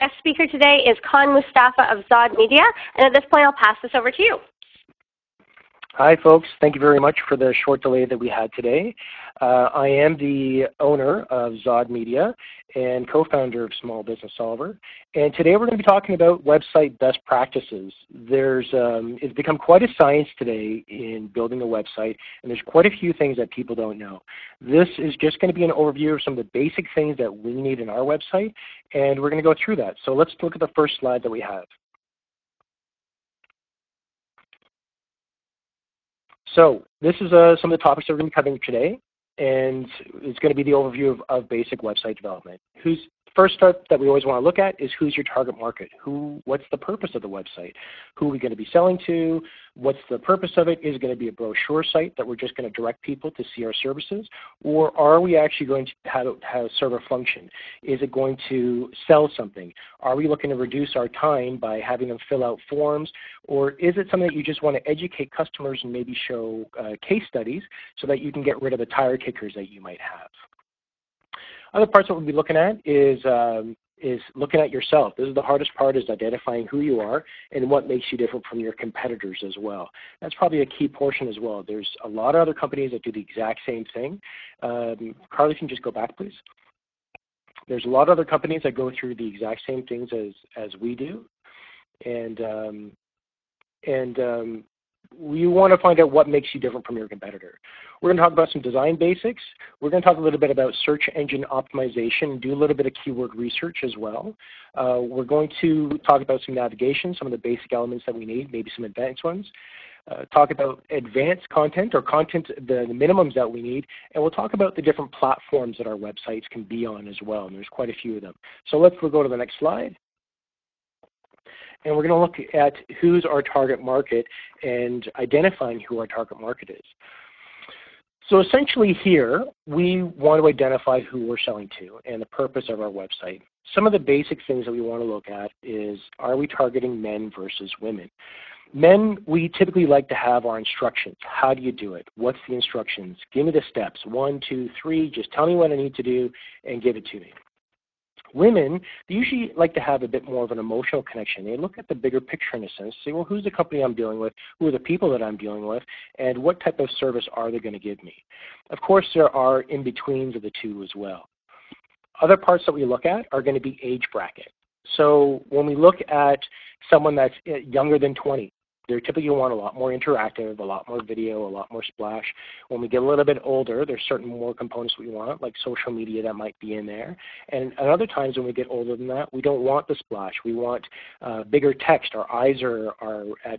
Guest speaker today is Khan Mustafa of Zod Media, and at this point I'll pass this over to you. Hi folks, thank you very much for the short delay that we had today. I am the owner of Zod Media and co-founder of Small Business Solver. And today we're going to be talking about website best practices. It's become quite a science today in building a website, and there's quite a few things that people don't know. This is just going to be an overview of some of the basic things that we need in our website, and we're going to go through that. So let's look at the first slide that we have. So this is some of the topics that we're going to be covering today, and it's going to be the overview of basic website development. First step that we always want to look at is who's your target market? What's the purpose of the website? Who are we going to be selling to? What's the purpose of it? Is it going to be a brochure site that we're just going to direct people to see our services? Or are we actually going to have serve a function? Is it going to sell something? Are we looking to reduce our time by having them fill out forms? Or is it something that you just want to educate customers and maybe show case studies so that you can get rid of the tire kickers that you might have? Other parts that we'll be looking at is looking at yourself. This is the hardest part, is identifying who you are and what makes you different from your competitors as well. That's probably a key portion as well. There's a lot of other companies that do the exact same thing. Carly, can you just go back, please? There's a lot of other companies that go through the exact same things as we do. And we want to find out what makes you different from your competitor. We're going to talk about some design basics. We're going to talk a little bit about search engine optimization, do a little bit of keyword research as well. We're going to talk about some navigation, some of the basic elements that we need, maybe some advanced ones. Talk about advanced content or content, the minimums that we need, and we'll talk about the different platforms that our websites can be on as well, and there's quite a few of them. So we'll go to the next slide. And we're going to look at who's our target market and identifying who our target market is. So essentially here, we want to identify who we're selling to and the purpose of our website. Some of the basic things that we want to look at is, are we targeting men versus women? Men, we typically like to have our instructions. How do you do it? What's the instructions? Give me the steps. 1, 2, 3. Just tell me what I need to do and give it to me. Women, they usually like to have a bit more of an emotional connection. They look at the bigger picture in a sense, say, well, who's the company I'm dealing with, who are the people that I'm dealing with, and what type of service are they going to give me? Of course, there are in-betweens of the two as well. Other parts that we look at are going to be age bracket. So when we look at someone that's younger than 20, they're typically going to want a lot more interactive, a lot more video, a lot more splash. When we get a little bit older, there's certain more components we want, like social media that might be in there. And at other times when we get older than that, we don't want the splash. We want bigger text. Our eyes are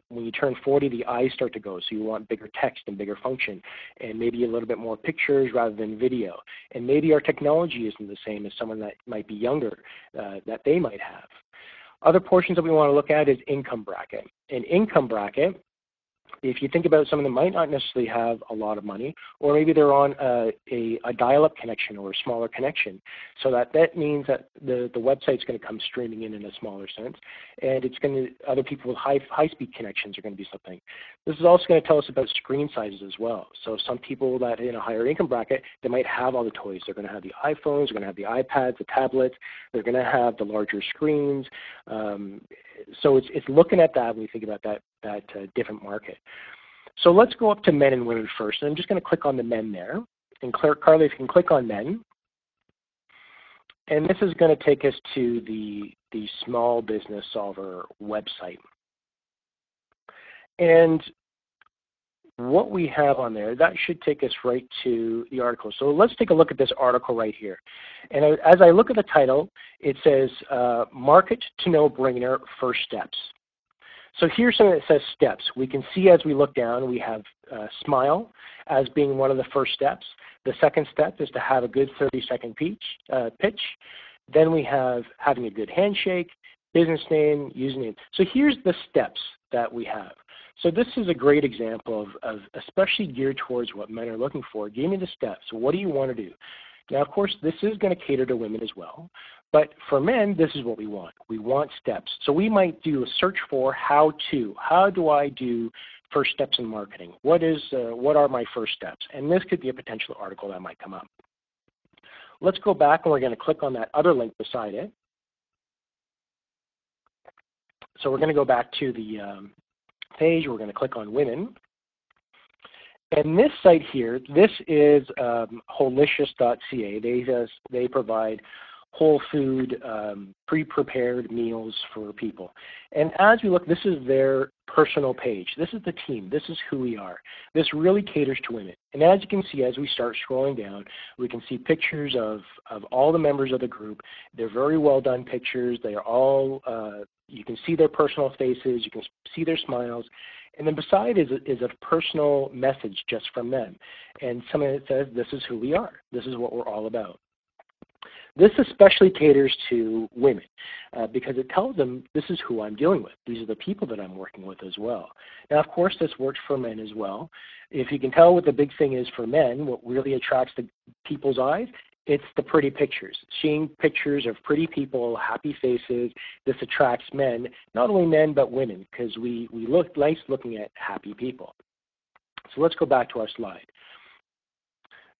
when you turn 40, the eyes start to go. So you want bigger text and bigger function, and maybe a little bit more pictures rather than video. And maybe our technology isn't the same as someone that might be younger that they might have. Other portions that we want to look at is income bracket. An income bracket, if you think about someone that might not necessarily have a lot of money, or maybe they're on a dial-up connection or a smaller connection, so that means that the website's going to come streaming in a smaller sense, and it's going to, other people with high-speed connections are going to be something. This is also going to tell us about screen sizes as well. So some people that in a higher income bracket, they might have all the toys. They're going to have the iPhones, they're going to have the iPads, the tablets, they're going to have the larger screens. So it's looking at that when we think about that different market. So let's go up to men and women first. And I'm just going to click on the men there. And Carly, if you can click on men. And this is going to take us to the Small Business Solver website. And what we have on there, that should take us right to the article. So let's take a look at this article right here. And as I look at the title, it says, Market to No-Brainer First Steps. So here's something that says steps. We can see as we look down, we have smile as being one of the first steps. The second step is to have a good 30-second pitch. Then we have having a good handshake, business name, username. So here's the steps that we have. So this is a great example of especially geared towards what men are looking for. Give me the steps. What do you want to do? Now, of course, this is going to cater to women as well. But for men, this is what we want. We want steps. So we might do a search for how to. How do I do first steps in marketing? What are my first steps? And this could be a potential article that might come up. Let's go back and we're going to click on that other link beside it. So we're going to go back to the page. We're going to click on women. And this site here, this is Holicious.ca. They provide whole food, pre-prepared meals for people. And as we look, this is their personal page. This is the team. This is who we are. This really caters to women. And as you can see, as we start scrolling down, we can see pictures of all the members of the group. They're very well done pictures. They are all, you can see their personal faces. You can see their smiles. And then beside is a personal message just from them. And something that says, this is who we are. This is what we're all about. This especially caters to women because it tells them this is who I'm dealing with. These are the people that I'm working with as well. Now, of course, this works for men as well. If you can tell what the big thing is for men, what really attracts the people's eyes, it's the pretty pictures. Seeing pictures of pretty people, happy faces, this attracts men, not only men but women, because we look nice looking at happy people. So let's go back to our slide.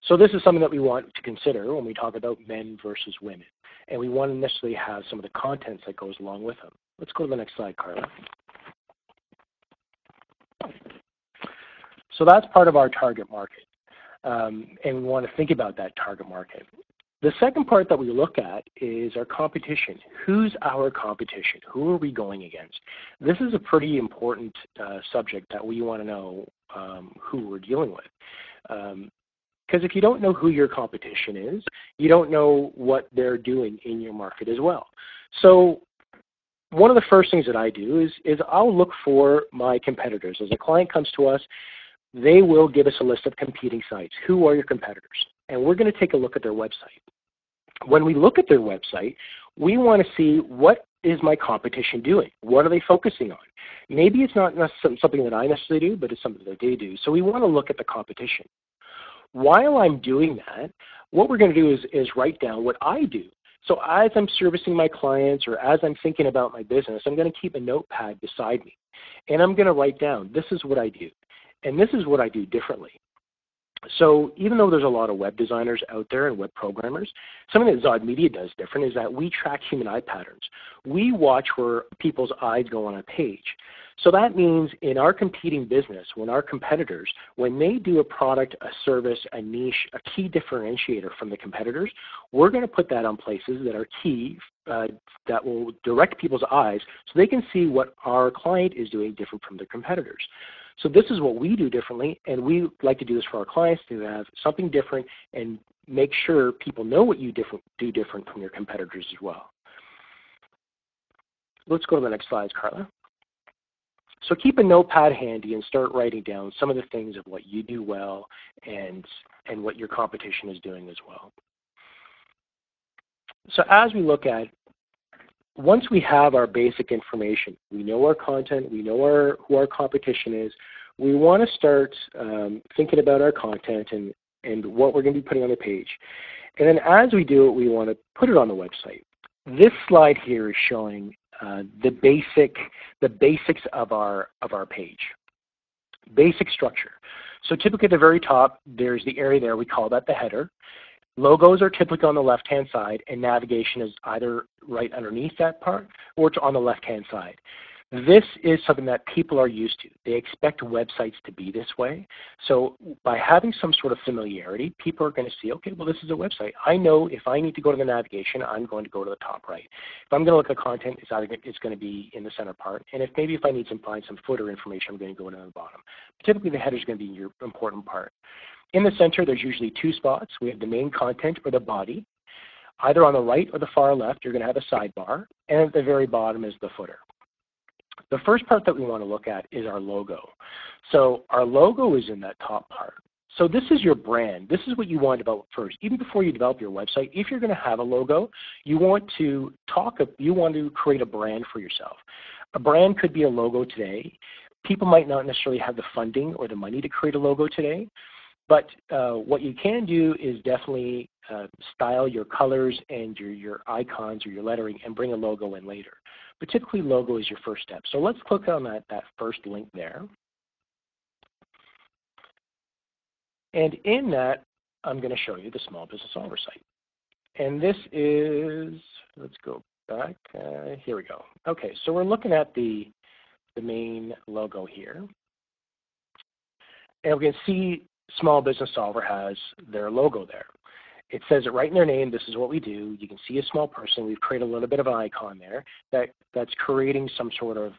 So this is something that we want to consider when we talk about men versus women. And we want to necessarily have some of the contents that goes along with them. Let's go to the next slide, Carla. So that's part of our target market. And we want to think about that target market. The second part that we look at is our competition. Who's our competition? Who are we going against? This is a pretty important subject that we want to know who we're dealing with. Because if you don't know who your competition is, you don't know what they're doing in your market as well. So one of the first things that I do is I'll look for my competitors. As a client comes to us, they will give us a list of competing sites. Who are your competitors? And we're going to take a look at their website. When we look at their website, we want to see what is my competition doing? What are they focusing on? Maybe it's not something that I necessarily do, but it's something that they do. So we want to look at the competition. While I'm doing that, what we're going to do is write down what I do. So as I'm servicing my clients or as I'm thinking about my business, I'm going to keep a notepad beside me. And I'm going to write down, this is what I do. And this is what I do differently. So even though there's a lot of web designers out there and web programmers, something that Zod Media does different is that we track human eye patterns. We watch where people's eyes go on a page. So that means in our competing business, when our competitors, when they do a product, a service, a niche, a key differentiator from the competitors, we're going to put that on places that are key, that will direct people's eyes so they can see what our client is doing different from their competitors. So this is what we do differently, and we like to do this for our clients to have something different and make sure people know what you do different from your competitors as well. Let's go to the next slide, Carla. So keep a notepad handy and start writing down some of the things of what you do well and what your competition is doing as well. So as we look at, once we have our basic information, we know our content, we know who our competition is, we want to start thinking about our content and what we're going to be putting on the page. And then as we do it, we want to put it on the website. This slide here is showing the basics of our page. Basic structure. So typically at the very top, there's the area there, we call that the header. Logos are typically on the left-hand side, and navigation is either right underneath that part or it's on the left-hand side. This is something that people are used to. They expect websites to be this way. So by having some sort of familiarity, people are going to see, okay, well, this is a website. I know if I need to go to the navigation, I'm going to go to the top right. If I'm going to look at content, it's going to be in the center part. And if I need to find some footer information, I'm going to go down the bottom. Typically, the header is going to be your important part. In the center, there's usually two spots. We have the main content or the body. Either on the right or the far left, you're going to have a sidebar. And at the very bottom is the footer. The first part that we want to look at is our logo. So our logo is in that top part. So this is your brand. This is what you want to develop first. Even before you develop your website, if you're going to have a logo, you want to create a brand for yourself. A brand could be a logo today. People might not necessarily have the funding or the money to create a logo today. But what you can do is definitely style your colors and your icons or your lettering and bring a logo in later. But typically logo is your first step. So let's click on that first link there. And in that, I'm going to show you the Small Business Oversight. And this is, let's go back. Here we go. Okay, so we're looking at the main logo here. And we can see Small Business Solver has their logo there. It says it right in their name, this is what we do. You can see a small person. We've created a little bit of an icon there that's creating some sort of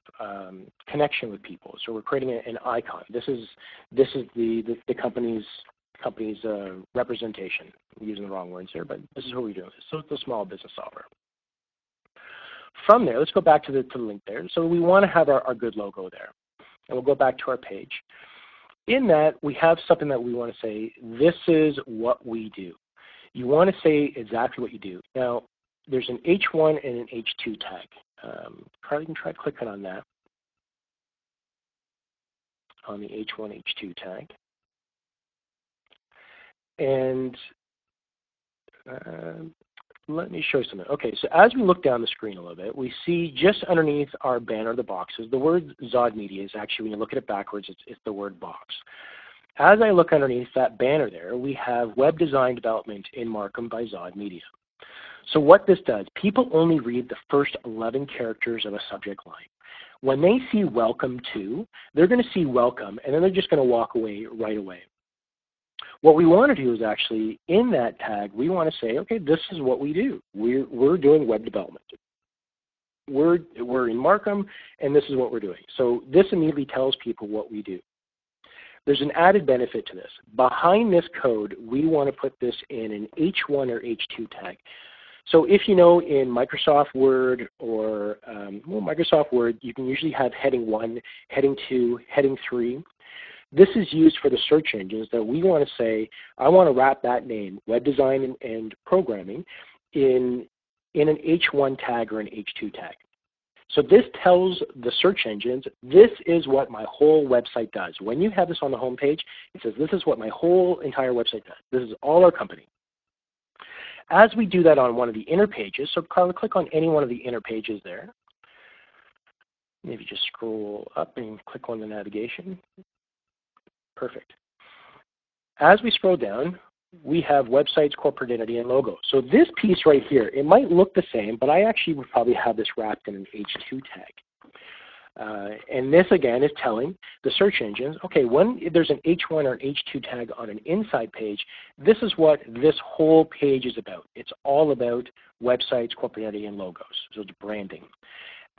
connection with people. So we're creating an icon. This is the company's representation. I'm using the wrong words here, but this is what we're doing. So it's the Small Business Solver. From there, let's go back to the link there. So we want to have our good logo there. And we'll go back to our page. In that, we have something that we want to say, this is what we do. You want to say exactly what you do. Now, there's an H1 and an H2 tag. Carly can try clicking on that, on the H1, H2 tag. And let me show you something. Okay, so as we look down the screen a little bit, we see just underneath our banner, the boxes, the word Zod Media is actually, when you look at it backwards, it's the word box. As I look underneath that banner there, we have Web Design Development in Markham by Zod Media. So what this does, people only read the first 11 characters of a subject line. When they see welcome to, they're going to see welcome, and then they're just going to walk away right away. What we want to do is actually, in that tag, we want to say, okay, this is what we do. We're doing web development. We're in Markham, and this is what we're doing. So this immediately tells people what we do. There's an added benefit to this. Behind this code, we want to put this in an H1 or H2 tag. So if you know in Microsoft Word or Microsoft Word, you can usually have heading 1, heading 2, heading 3. This is used for the search engines that we want to say, I want to wrap that name, web design and programming, in an H1 tag or an H2 tag. So this tells the search engines, this is what my whole website does. When you have this on the home page, it says, this is what my whole entire website does. This is all our company. As we do that on one of the inner pages, so Carla, click on any one of the inner pages there. Maybe just scroll up and click on the navigation. Perfect. As we scroll down, we have websites, corporate identity, and logo. So this piece right here, it might look the same, but I actually would probably have this wrapped in an H2 tag. And this, again, is telling the search engines, okay, when there's an H1 or an H2 tag on an inside page, this is what this whole page is about. It's all about websites, corporate identity, and logos. So it's branding.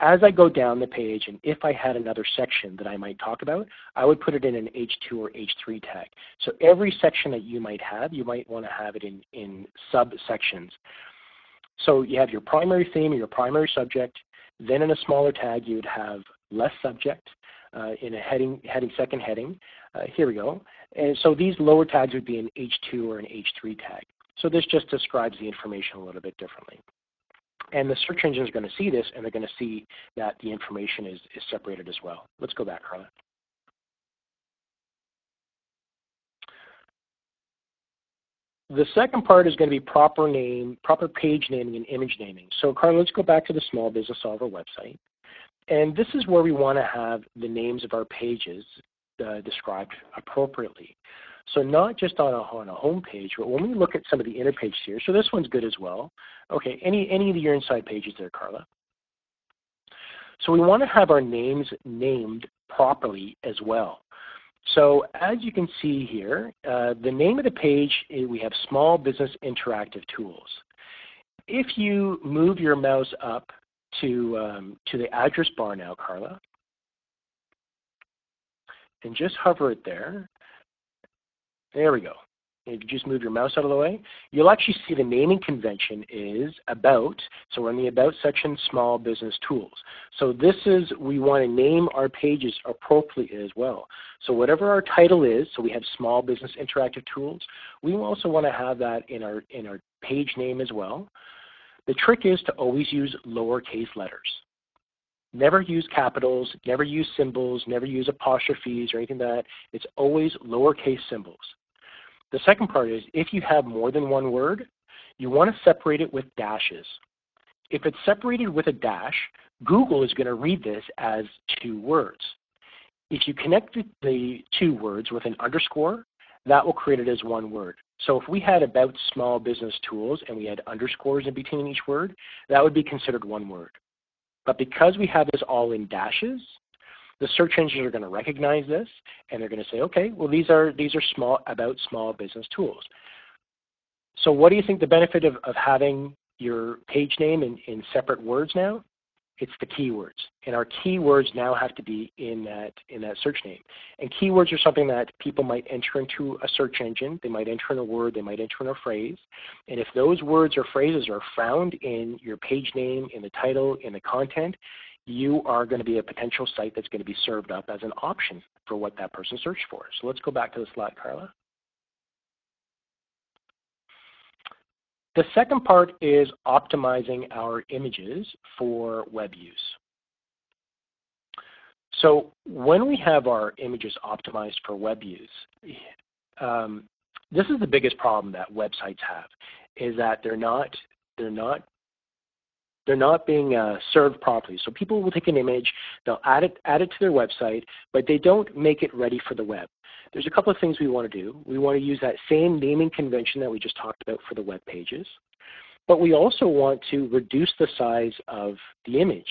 As I go down the page, and if I had another section that I might talk about, I would put it in an H2 or H3 tag. So every section that you might have, you might want to have it in subsections. So you have your primary theme or your primary subject. Then in a smaller tag, you would have less subject. In a second heading. Here we go. And so these lower tags would be an H2 or an H3 tag. So this just describes the information a little bit differently. And the search engine is going to see this, and they're going to see that the information is separated as well. Let's go back, Carla. The second part is going to be proper page naming and image naming. So Carla, let's go back to the Small Business Solver website. And this is where we want to have the names of our pages described appropriately. So not just on a home page, but when we look at some of the inner pages here, so this one's good as well. Okay, any of your inside pages there, Carla. So we want to have our names named properly as well. So as you can see here, the name of the page, we have Small Business Interactive Tools. If you move your mouse up to the address bar now, Carla, and just hover it there. There we go. If you just move your mouse out of the way, you'll actually see the naming convention is About. So we're in the About section, Small Business Tools. So this is, we want to name our pages appropriately as well. So whatever our title is, so we have Small Business Interactive Tools, we also want to have that in our page name as well. The trick is to always use lowercase letters. Never use capitals, never use symbols, never use apostrophes or anything like that. It's always lowercase symbols. The second part is if you have more than one word, you want to separate it with dashes. If it's separated with a dash, Google is going to read this as 2 words. If you connect the 2 words with an underscore, that will create it as 1 word. So if we had about small business tools and we had underscores in between each word, that would be considered one word. But because we have this all in dashes, the search engines are going to recognize this, and they're going to say, okay, well these are small business tools. So what do you think the benefit of having your page name in separate words now? It's the keywords, and our keywords now have to be in that search name. And keywords are something that people might enter into a search engine. They might enter in a word, they might enter in a phrase. And if those words or phrases are found in your page name, in the title, in the content, you are going to be a potential site that's going to be served up as an option for what that person searched for. So let's go back to the slide, Carla. The second part is optimizing our images for web use. So when we have our images optimized for web use, this is the biggest problem that websites have, is that they're not being served properly. So people will take an image, they'll add it to their website, but they don't make it ready for the web. There's a couple of things we want to do. We want to use that same naming convention that we just talked about for the web pages, but we also want to reduce the size of the image.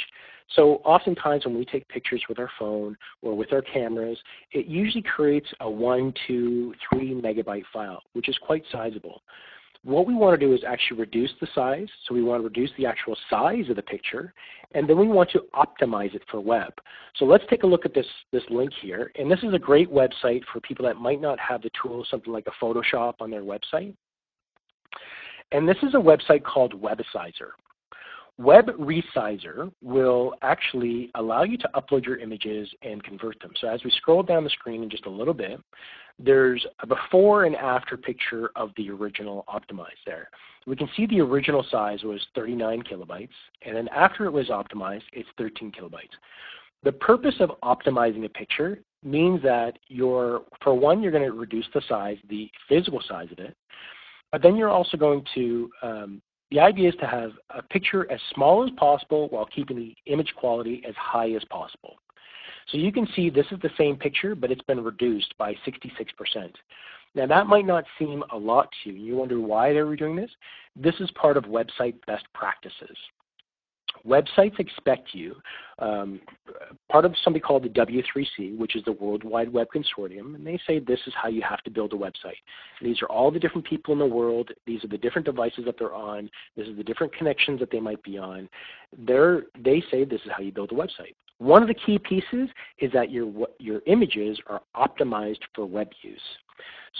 So oftentimes when we take pictures with our phone or with our cameras, it usually creates a 1, 2, 3 megabyte file, which is quite sizable. What we want to do is actually reduce the size. So we want to reduce the actual size of the picture, and then we want to optimize it for web. So let's take a look at this link here. And this is a great website for people that might not have the tool, something like a Photoshop on their website. And this is a website called Websizer. Web Resizer will actually allow you to upload your images and convert them. So as we scroll down the screen in just a little bit, there's a before and after picture of the original optimized there. We can see the original size was 39 kilobytes, and then after it was optimized, it's 13 kilobytes. The purpose of optimizing a picture means that for one, you're going to reduce the size, the physical size of it, but then you're also going to the idea is to have a picture as small as possible while keeping the image quality as high as possible. So you can see this is the same picture, but it's been reduced by 66%. Now that might not seem a lot to you. You wonder why they were doing this? This is part of website best practices. Websites expect you, part of something called the W3C, which is the World Wide Web Consortium, and they say this is how you have to build a website. These are all the different people in the world. These are the different devices that they're on. This is the different connections that they might be on. They say this is how you build a website. One of the key pieces is that your images are optimized for web use.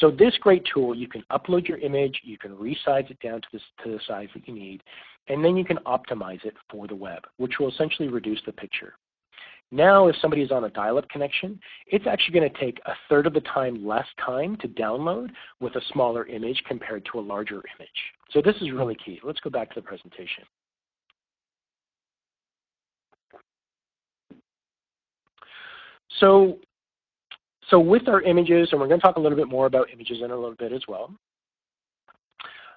So this great tool, you can upload your image, you can resize it down to the size that you need, and then you can optimize it for the web, which will essentially reduce the picture. Now if somebody is on a dial-up connection, it's actually going to take a third of the time less time to download with a smaller image compared to a larger image. So this is really key. Let's go back to the presentation. So with our images, and we're going to talk a little bit more about images in a little bit as well.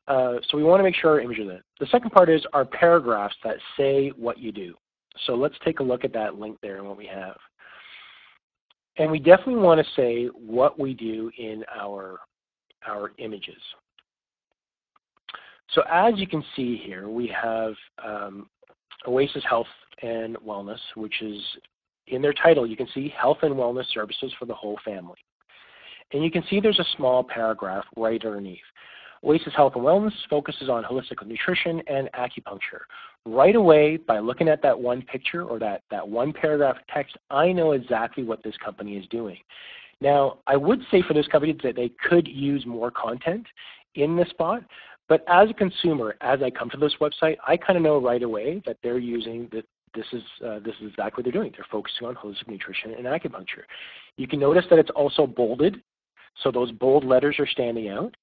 So we want to make sure our images are there. The second part is our paragraphs that say what you do. So let's take a look at that link there and what we have. And we definitely want to say what we do in our images. So as you can see here, we have Oasis Health and Wellness, which is in their title. You can see health and wellness services for the whole family. And you can see there's a small paragraph right underneath. Oasis Health and Wellness focuses on holistic nutrition and acupuncture. Right away, by looking at that one picture or that one paragraph of text, I know exactly what this company is doing. Now, I would say for this company that they could use more content in this spot, but as a consumer, as I come to this website, I kind of know right away that they're using this is exactly what they're doing. They're focusing on holistic nutrition and acupuncture. You can notice that it's also bolded, so those bold letters are standing out.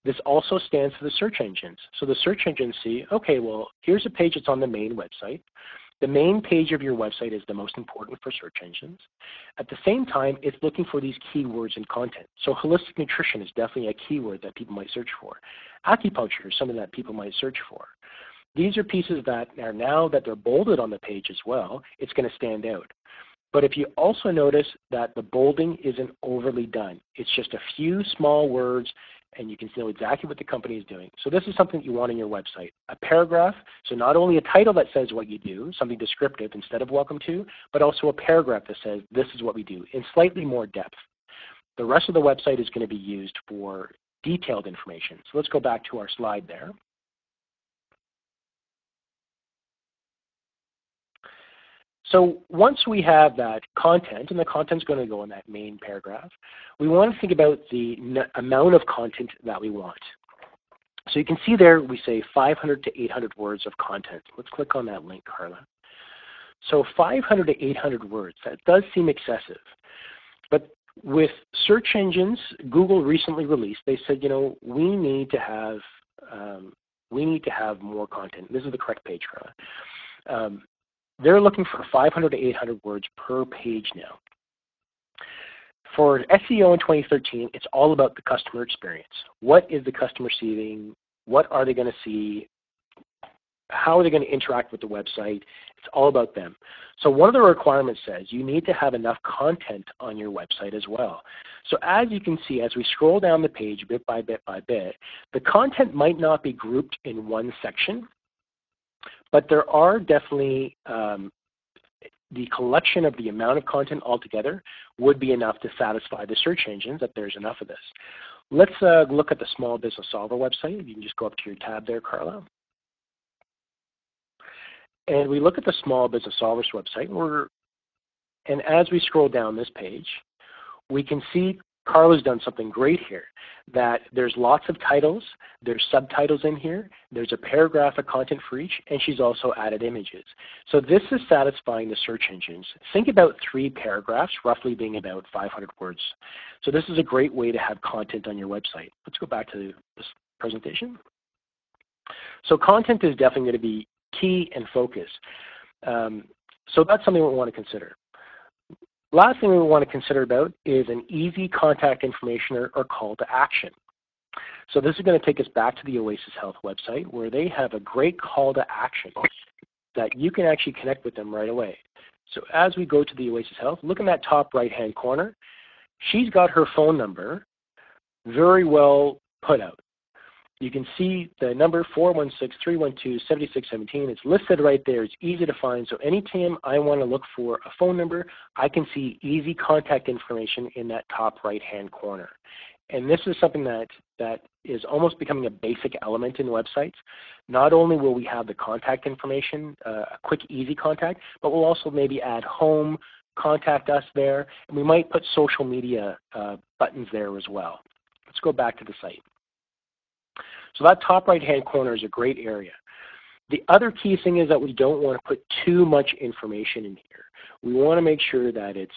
This also stands for the search engines. So the search engines see, okay, well, here's a page that's on the main website. The main page of your website is the most important for search engines. At the same time, it's looking for these keywords in content. So holistic nutrition is definitely a keyword that people might search for. Acupuncture is something that people might search for. These are pieces that are now that they're bolded on the page as well, it's going to stand out. But if you also notice that the bolding isn't overly done, it's just a few small words and you can know exactly what the company is doing. So this is something that you want on your website. A paragraph, so not only a title that says what you do, something descriptive instead of welcome to, but also a paragraph that says this is what we do in slightly more depth. The rest of the website is going to be used for detailed information. So let's go back to our slide there. So once we have that content, and the content's going to go in that main paragraph, we want to think about the amount of content that we want. So you can see there we say 500 to 800 words of content. Let's click on that link, Carla. So 500 to 800 words, that does seem excessive. But with search engines, Google recently released, they said, you know, we need to have more content. This is the correct page, Carla. They're looking for 500 to 800 words per page now. For SEO in 2013, it's all about the customer experience. What is the customer seeing? What are they going to see? How are they going to interact with the website? It's all about them. So one of the requirements says you need to have enough content on your website as well. So as you can see, as we scroll down the page bit by bit by bit, the content might not be grouped in one section, but there are definitely the collection of the amount of content altogether would be enough to satisfy the search engines that there's enough of this. Let's look at the Small Business Solver website. You can just go up to your tab there, Carla. And we look at the Small Business Solvers website, and as we scroll down this page, we can see Carla's done something great here, that there's lots of titles, there's subtitles in here, there's a paragraph of content for each, and she's also added images. So this is satisfying the search engines. Think about 3 paragraphs, roughly being about 500 words. So this is a great way to have content on your website. Let's go back to this presentation. So content is definitely going to be key and focus. So that's something we want to consider. Last thing we want to consider about is an easy contact information or call to action. So this is going to take us back to the Oasis Health website where they have a great call to action that you can actually connect with them right away. So as we go to the Oasis Health, look in that top right-hand corner. She's got her phone number very well put out. You can see the number 416-312-7617. It's listed right there. It's easy to find. So anytime I want to look for a phone number, I can see easy contact information in that top right-hand corner. And this is something that is almost becoming a basic element in websites. Not only will we have the contact information, a quick, easy contact, but we'll also maybe add home, contact us there, and we might put social media buttons there as well. Let's go back to the site. So that top right-hand corner is a great area. The other key thing is that we don't want to put too much information in here. We want to make sure that it's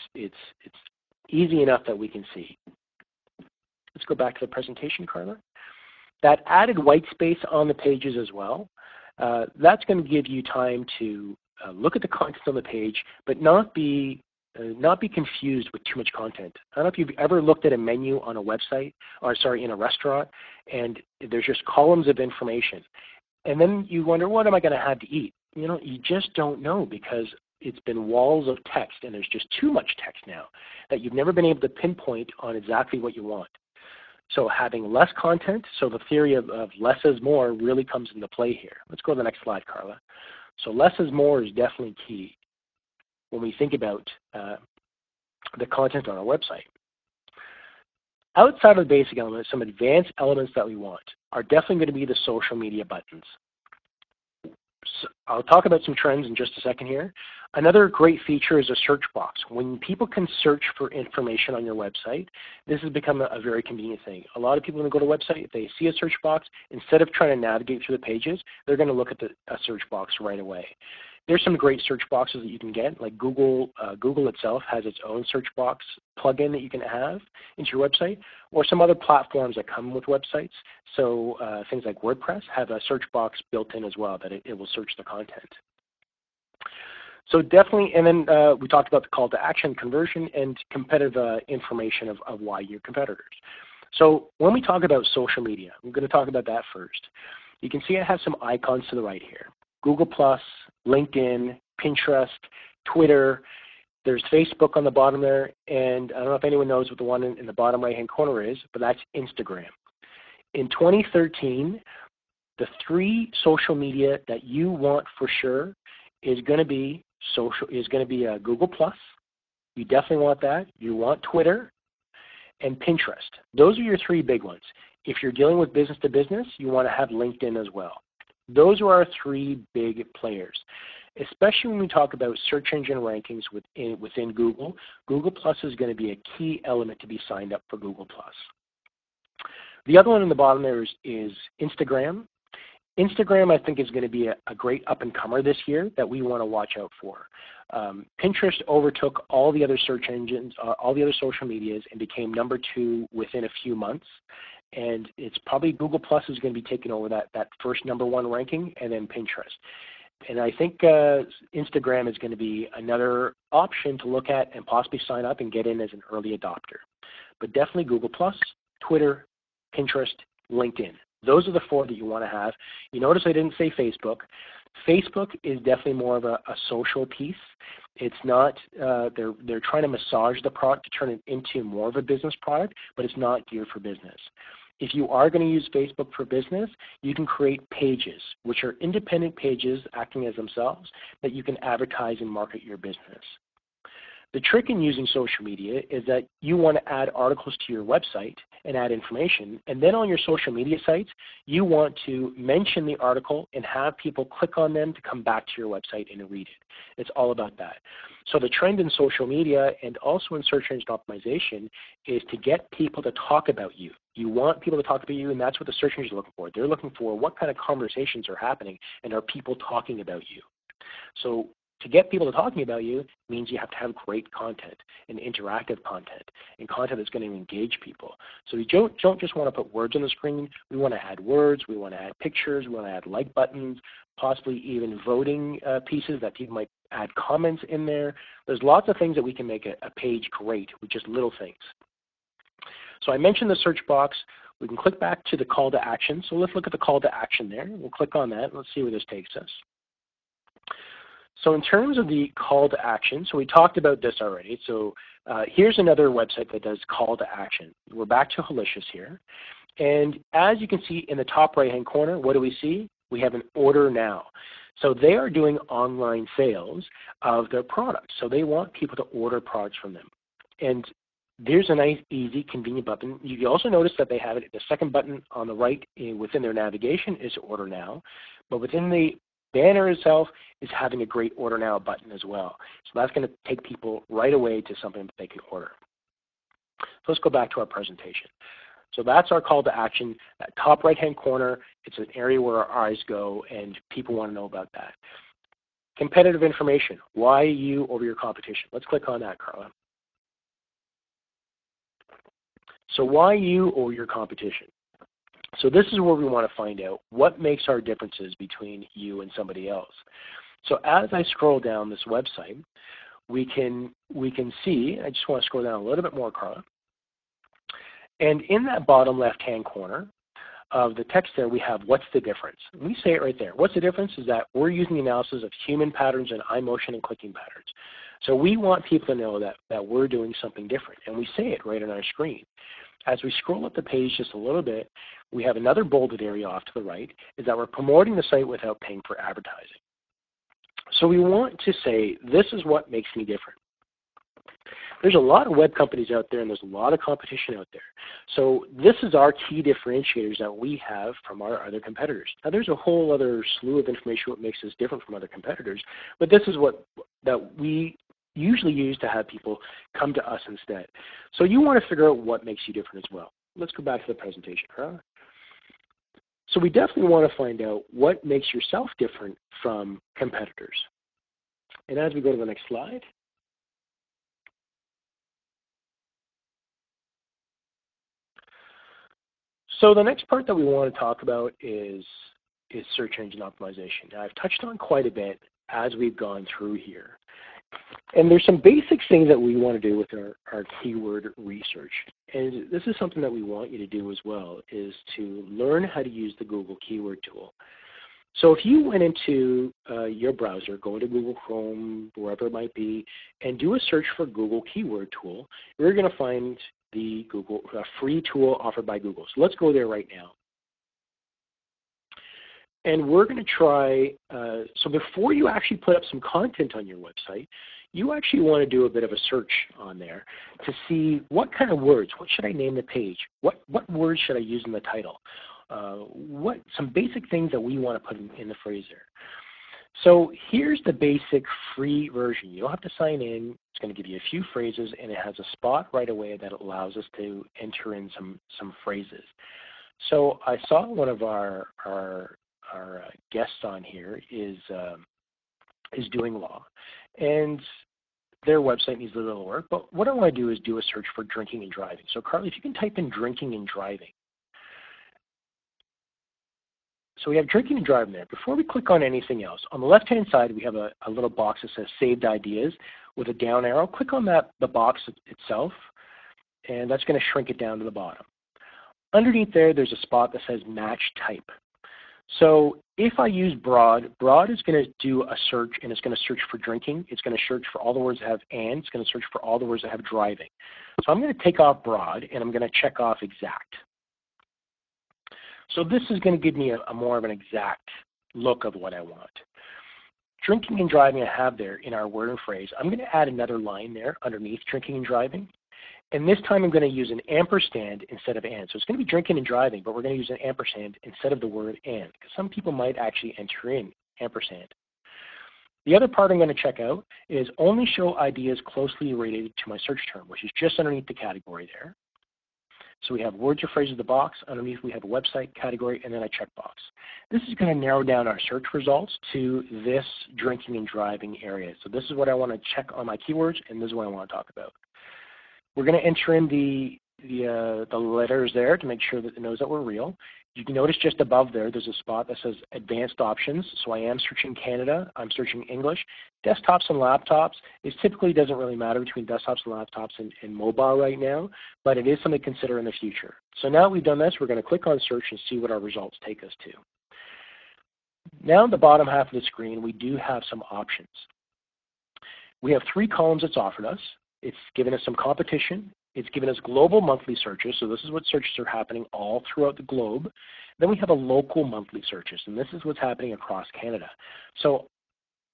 easy enough that we can see. Let's go back to the presentation, Carla. That added white space on the pages as well, that's going to give you time to look at the content on the page, but not be confused with too much content. I don't know if you've ever looked at a menu on a website, or sorry, in a restaurant, and there's just columns of information. And then you wonder, what am I going to have to eat? You know, you just don't know because it's been walls of text, and there's just too much text now that you've never been able to pinpoint on exactly what you want. So having less content, so the theory of less is more really comes into play here. Let's go to the next slide, Carla. So less is more is definitely key when we think about the content on our website. Outside of the basic elements, some advanced elements that we want are definitely going to be the social media buttons. So I'll talk about some trends in just a second here. Another great feature is a search box. When people can search for information on your website, this has become a very convenient thing. A lot of people when they go to a website, if they see a search box, instead of trying to navigate through the pages, they're going to look at a search box right away. There's some great search boxes that you can get, like Google itself has its own search box plugin that you can have into your website, or some other platforms that come with websites. So things like WordPress have a search box built in as well that it will search the content. So definitely, and then we talked about the call to action, conversion, and competitive information of why your competitors. So when we talk about social media, I'm going to talk about that first. You can see I have some icons to the right here. Google+, LinkedIn, Pinterest, Twitter. There's Facebook on the bottom there, and I don't know if anyone knows what the one in the bottom right-hand corner is, but that's Instagram. In 2013, the 3 social media that you want for sure is going to be Google Plus. You definitely want that. You want Twitter and Pinterest. Those are your 3 big ones. If you're dealing with business to business, you want to have LinkedIn as well. Those are our 3 big players. Especially when we talk about search engine rankings within Google, Google Plus is going to be a key element to be signed up for Google Plus. The other one on the bottom there is Instagram. Instagram, I think, is going to be a great up-and-comer this year that we want to watch out for. Pinterest overtook all the other search engines, all the other social medias, and became number 2 within a few months. And it's probably Google Plus is going to be taking over that first number 1 ranking, and then Pinterest. And I think Instagram is going to be another option to look at and possibly sign up and get in as an early adopter. But definitely Google Plus, Twitter, Pinterest, LinkedIn. Those are the 4 that you want to have. You notice I didn't say Facebook. Facebook is definitely more of a social piece. It's not, they're trying to massage the product to turn it into more of a business product, but it's not geared for business. If you are going to use Facebook for business, you can create pages, which are independent pages acting as themselves, that you can advertise and market your business. The trick in using social media is that you want to add articles to your website and add information, and then on your social media sites, you want to mention the article and have people click on them to come back to your website and read it. It's all about that. So the trend in social media and also in search engine optimization is to get people to talk about you. You want people to talk about you, and that's what the search engines are looking for. They're looking for what kind of conversations are happening and are people talking about you. So to get people to talking about you means you have to have great content and interactive content and content that's going to engage people. So we don't just want to put words on the screen. We want to add words. We want to add pictures. We want to add like buttons, possibly even voting pieces that people might add comments in there. There's lots of things that we can make a page great with just little things. So I mentioned the search box. We can click back to the call to action. So let's look at the call to action there. We'll click on that. Let's see where this takes us. So in terms of the call to action, so we talked about this already. So here's another website that does call to action. We're back to Hellicious here. And as you can see in the top right-hand corner, what do we see? We have an order now. So they are doing online sales of their products. So they want people to order products from them. And there's a nice, easy, convenient button. You also notice that they have it, the second button on the right within their navigation is order now. But within the banner itself is having a great order now button as well. So that's going to take people right away to something that they can order. So let's go back to our presentation. So that's our call to action. That top right-hand corner, it's an area where our eyes go and people want to know about that. Competitive information. Why you over your competition? Let's click on that, Carla. So why you over your competition? So this is where we want to find out what makes our differences between you and somebody else. So as I scroll down this website, we can see, I just want to scroll down a little bit more, Carla. And in that bottom left-hand corner of the text there, we have what's the difference. And we say it right there. What's the difference is that we're using the analysis of human patterns and eye motion and clicking patterns. So we want people to know that we're doing something different, and we say it right on our screen. As we scroll up the page just a little bit, we have another bolded area off to the right, is that we're promoting the site without paying for advertising. So we want to say, this is what makes me different. There's a lot of web companies out there, and there's a lot of competition out there. So this is our key differentiators that we have from our other competitors. Now there's a whole other slew of information what makes us different from other competitors, but this is what that we usually use to have people come to us instead. So you want to figure out what makes you different as well. Let's go back to the presentation, Carla. So we definitely want to find out what makes yourself different from competitors. And as we go to the next slide, so the next part that we want to talk about is search engine optimization. Now I've touched on quite a bit as we've gone through here. And there's some basic things that we want to do with our keyword research. And this is something that we want you to do as well, is to learn how to use the Google Keyword Tool. So if you went into your browser, go into Google Chrome, wherever it might be, and do a search for Google Keyword Tool, you're going to find the free tool offered by Google. So let's go there right now. And we're going to try, so before you actually put up some content on your website, you actually want to do a bit of a search on there to see what kind of words, what should I name the page, what words should I use in the title, some basic things that we want to put in the phrase there. So here's the basic free version. You don't have to sign in. It's going to give you a few phrases, and it has a spot right away that allows us to enter in some phrases. So I saw one of our guests on here is doing law, and their website needs a little work. But what I want to do is do a search for drinking and driving. So Carly, if you can type in drinking and driving. So we have drinking and driving there. Before we click on anything else, on the left-hand side, we have a little box that says Saved Ideas with a down arrow. Click on the box itself, and that's going to shrink it down to the bottom. Underneath there's a spot that says Match Type. So if I use Broad is going to do a search, and it's going to search for drinking. It's going to search for all the words that have and. It's going to search for all the words that have driving. So I'm going to take off Broad, and I'm going to check off Exact. So this is going to give me a more of an exact look of what I want. Drinking and driving I have there in our word and phrase. I'm going to add another line there underneath drinking and driving. And this time I'm going to use an ampersand instead of and. So it's going to be drinking and driving, but we're going to use an ampersand instead of the word and, because some people might actually enter in ampersand. The other part I'm going to check out is only show ideas closely related to my search term, which is just underneath the category there. So we have words or phrases in the box. Underneath we have a website category and then a checkbox. This is going to narrow down our search results to this drinking and driving area. So this is what I want to check on my keywords, and this is what I want to talk about. We're going to enter in the letters there to make sure that it knows that we're real. You can notice just above there's a spot that says advanced options. So I am searching Canada, I'm searching English. Desktops and laptops, it typically doesn't really matter between desktops and laptops and mobile right now, but it is something to consider in the future. So now we've done this, we're going to click on search and see what our results take us to. Now in the bottom half of the screen, we do have some options. We have 3 columns it's offered us. It's given us some competition. It's given us global monthly searches, so this is what searches are happening all throughout the globe. Then we have a local monthly searches, and this is what's happening across Canada. So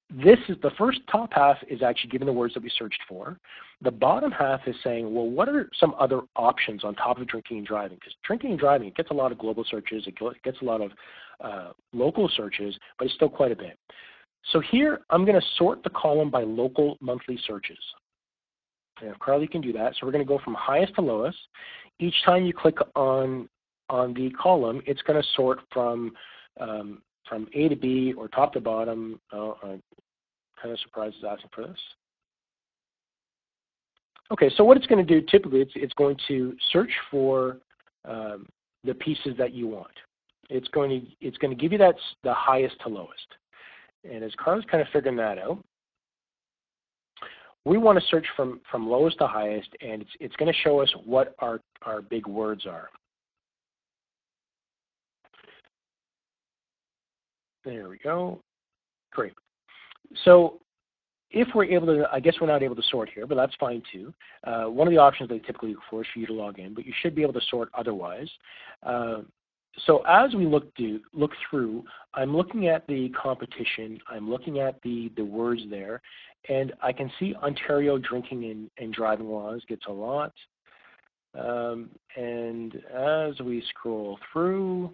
this is the first top half is actually giving the words that we searched for. The bottom half is saying, well, what are some other options on top of drinking and driving? Because drinking and driving, it gets a lot of global searches, it gets a lot of local searches, but it's still quite a bit. So here, I'm going to sort the column by local monthly searches. And Carly can do that. So we're going to go from highest to lowest. Each time you click on the column, it's going to sort from A to B or top to bottom. I'm kind of surprised it's asking for this. Okay, so what it's going to do typically, it's going to search for the pieces that you want. It's going to give you the highest to lowest. And as Carly's kind of figuring that out, we want to search from lowest to highest, and it's going to show us what our big words are. There we go. Great. So if we're able to, I guess we're not able to sort here, but that's fine too. One of the options they typically look for is for you to log in, but you should be able to sort otherwise. So as we look through, I'm looking at the competition, I'm looking at the words there, and I can see Ontario drinking and driving laws gets a lot. And as we scroll through,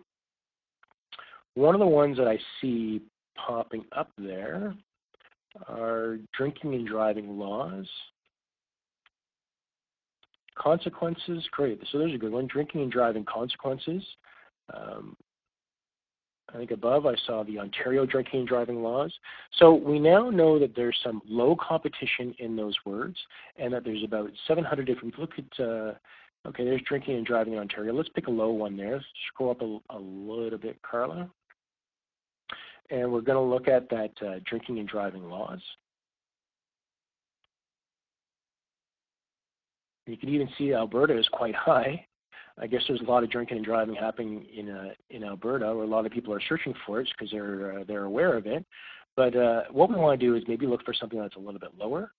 one of the ones that I see popping up there are drinking and driving laws. Consequences, great. So there's a good one, drinking and driving consequences. I think above I saw the Ontario drinking and driving laws. So we now know that there's some low competition in those words, and that there's about 700, if we look at, okay, there's drinking and driving in Ontario. Let's pick a low one there. Scroll up a little bit, Carla. And we're going to look at that drinking and driving laws. You can even see Alberta is quite high. I guess there's a lot of drinking and driving happening in Alberta, where a lot of people are searching for it because they're aware of it. But what we want to do is maybe look for something that's a little bit lower,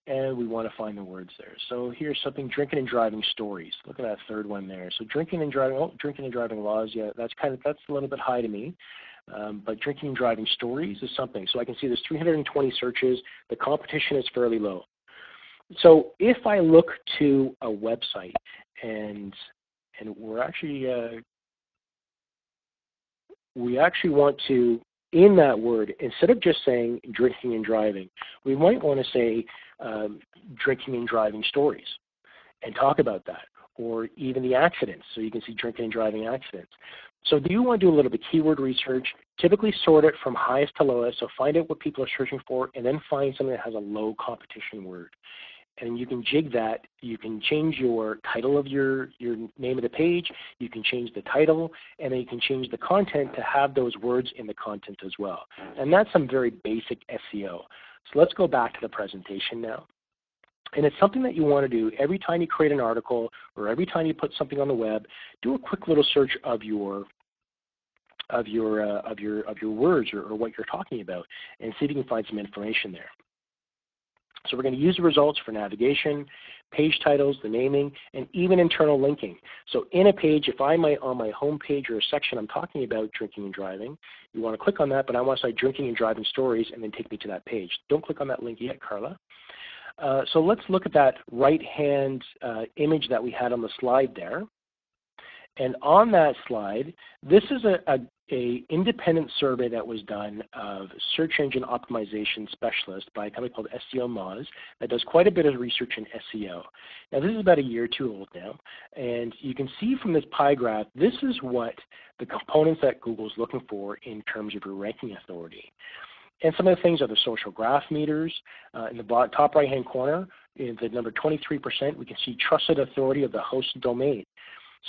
and we want to find the words there. So here's something, drinking and driving stories. Look at that third one there. So drinking and driving laws, yeah, that's a little bit high to me. but drinking and driving stories is something. So I can see there's 320 searches. The competition is fairly low. So if I look to a website and we actually want to, in that word, instead of just saying drinking and driving, we might want to say drinking and driving stories and talk about that, or even the accidents, so you can see drinking and driving accidents. So do you want to do a little bit of keyword research, typically sort it from highest to lowest, so find out what people are searching for, and then find something that has a low competition word. And you can jig that. You can change your title of your name of the page, you can change the title, and then you can change the content to have those words in the content as well. And that's some very basic SEO. So let's go back to the presentation now. And it's something that you want to do every time you create an article or every time you put something on the web. Do a quick little search of your words or what you're talking about, and see if you can find some information there. So we're going to use the results for navigation, page titles, the naming, and even internal linking. So in a page, if I'm on my home page or a section I'm talking about drinking and driving, you want to click on that, but I want to say drinking and driving stories and then take me to that page. Don't click on that link yet, Carla. So let's look at that right-hand image that we had on the slide there. And on that slide, this is a independent survey that was done of search engine optimization specialist by a company called SEO Moz that does quite a bit of research in SEO. Now this is about a year or two old now, and you can see from this pie graph, this is what the components that Google is looking for in terms of your ranking authority. And some of the things are the social graph meters. In the top right-hand corner, in the number 23%, we can see trusted authority of the host domain.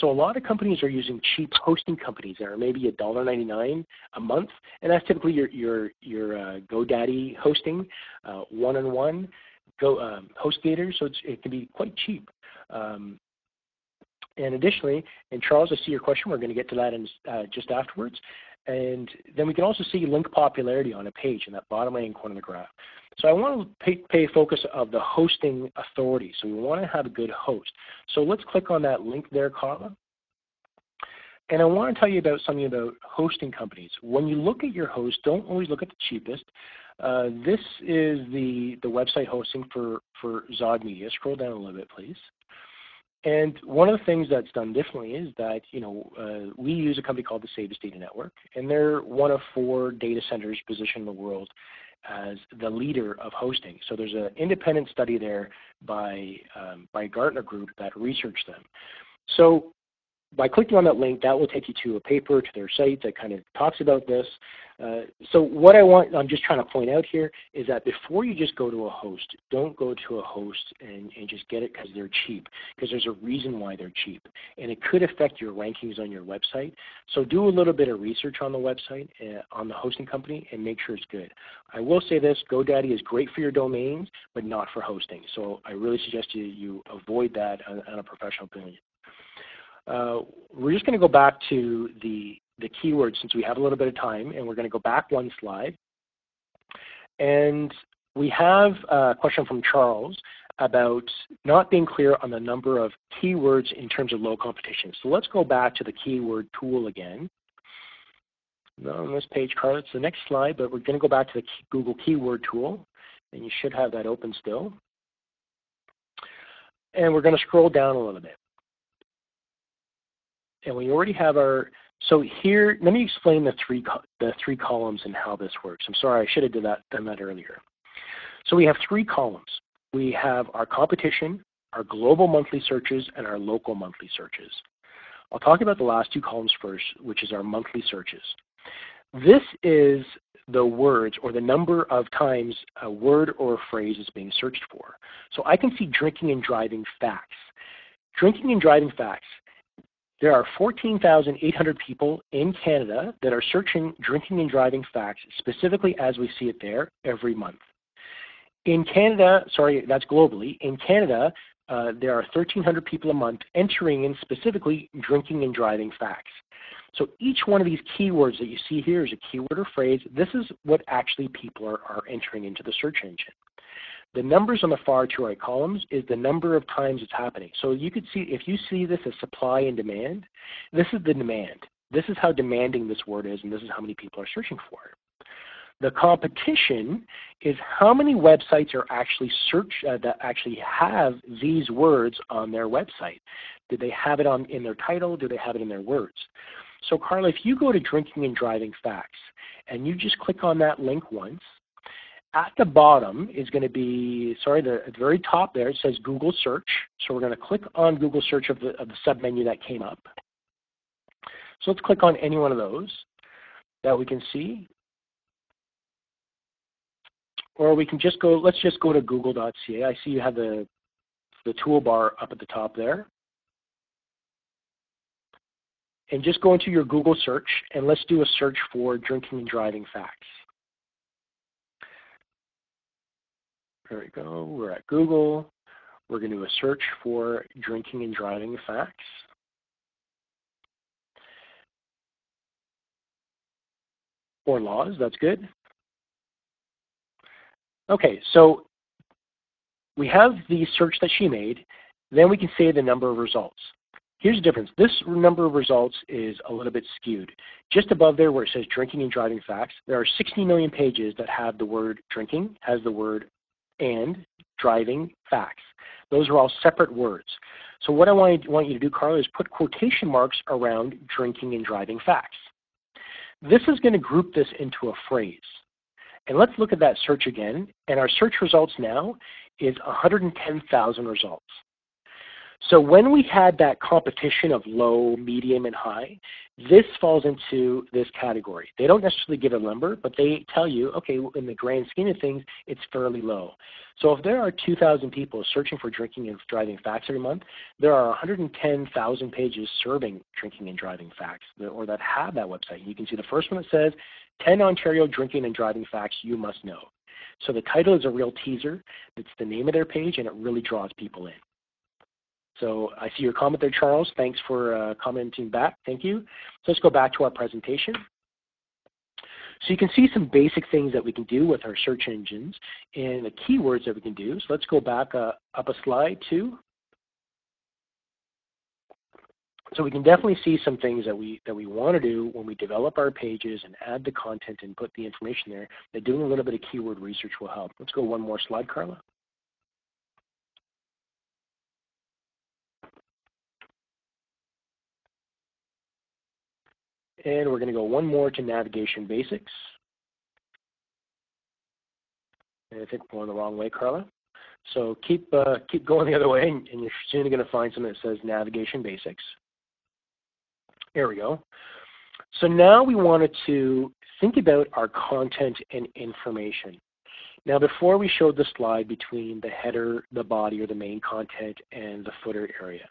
So a lot of companies are using cheap hosting companies that are maybe $1.99 a month, and that's typically your GoDaddy hosting, one-on-one, HostGator, so it can be quite cheap. And additionally, and Charles, I see your question. We're going to get to that in, just afterwards. And then we can also see link popularity on a page in that bottom right corner of the graph. So I want to pay focus of the hosting authority. So we want to have a good host. So let's click on that link there, Carla. And I want to tell you about something about hosting companies. When you look at your host, don't always look at the cheapest. This is the website hosting for Zod Media. Scroll down a little bit, please. And one of the things that's done differently is that, we use a company called the Savis Data Network, and they're one of 4 data centers positioned in the world as the leader of hosting. So there's an independent study there by Gartner Group that researched them. So by clicking on that link, that will take you to a paper, to their site that kind of talks about this. So what I'm just trying to point out here is that before you just go to a host, don't go to a host and just get it because they're cheap, because there's a reason why they're cheap. And it could affect your rankings on your website. So do a little bit of research on the website, on the hosting company, and make sure it's good. I will say this, GoDaddy is great for your domains, but not for hosting. So I really suggest you avoid that on a professional opinion. We're just going to go back to the keywords since we have a little bit of time, and we're going to go back one slide. And we have a question from Charles about not being clear on the number of keywords in terms of low competition. So let's go back to the keyword tool again. Not on this page, Carl, it's the next slide, but we're going to go back to the Google keyword tool, and you should have that open still. And we're going to scroll down a little bit. And we already have so here, let me explain the three columns and how this works. I'm sorry, I should have done that earlier. So we have 3 columns. We have our competition, our global monthly searches, and our local monthly searches. I'll talk about the last 2 columns first, which is our monthly searches. This is the words or the number of times a word or a phrase is being searched for. So I can see drinking and driving facts. Drinking and driving facts. There are 14,800 people in Canada that are searching drinking and driving facts specifically as we see it there every month. In Canada, sorry, that's globally. In Canada, there are 1,300 people a month entering in specifically drinking and driving facts. So each one of these keywords that you see here is a keyword or phrase. This is what actually people are entering into the search engine. The numbers on the far 2 right columns is the number of times it's happening. So you could see, if you see this as supply and demand, this is the demand. This is how demanding this word is, and this is how many people are searching for it. The competition is how many websites are actually that actually have these words on their website. Do they have it in their title? Do they have it in their words? So Carla, if you go to Drinking and Driving Facts and you just click on that link once, at the bottom is going to be, at the very top there, it says Google Search. So we're going to click on Google Search of the submenu that came up. So let's click on any one of those that we can see. Or we can just go, let's just go to google.ca. I see you have the toolbar up at the top there. And just go into your Google search and let's do a search for Drinking and Driving Facts. There we go, we're at Google. We're going to do a search for Drinking and Driving Facts. Or laws, that's good. Okay, so we have the search that she made, then we can say the number of results. Here's the difference. This number of results is a little bit skewed. Just above there where it says Drinking and Driving Facts, there are 60 million pages that have the word drinking, has the word and driving facts. Those are all separate words. So what I want you to do, Carla, is put quotation marks around Drinking and Driving Facts. This is going to group this into a phrase. And let's look at that search again. And our search results now is 110,000 results. So when we had that competition of low, medium, and high, this falls into this category. They don't necessarily give a number, but they tell you, okay, in the grand scheme of things, it's fairly low. So if there are 2,000 people searching for Drinking and Driving Facts every month, there are 110,000 pages serving Drinking and Driving Facts, or that have that website. You can see the first one that says, 10 Ontario Drinking and Driving Facts You Must Know. So the title is a real teaser. It's the name of their page, and it really draws people in. So I see your comment there, Charles. Thanks for commenting back. Thank you. So let's go back to our presentation. So you can see some basic things that we can do with our search engines and the keywords that we can do. So let's go back up a slide too. So we can definitely see some things that we want to do when we develop our pages and add the content and put the information there. That doing a little bit of keyword research will help. Let's go one more slide, Carla. And we're going to go one more to navigation basics. And I think we're going the wrong way, Carla. So keep going the other way, and you're soon going to find something that says navigation basics. There we go. So now we wanted to think about our content and information. Now before we showed the slide between the header, the body, or the main content, and the footer area.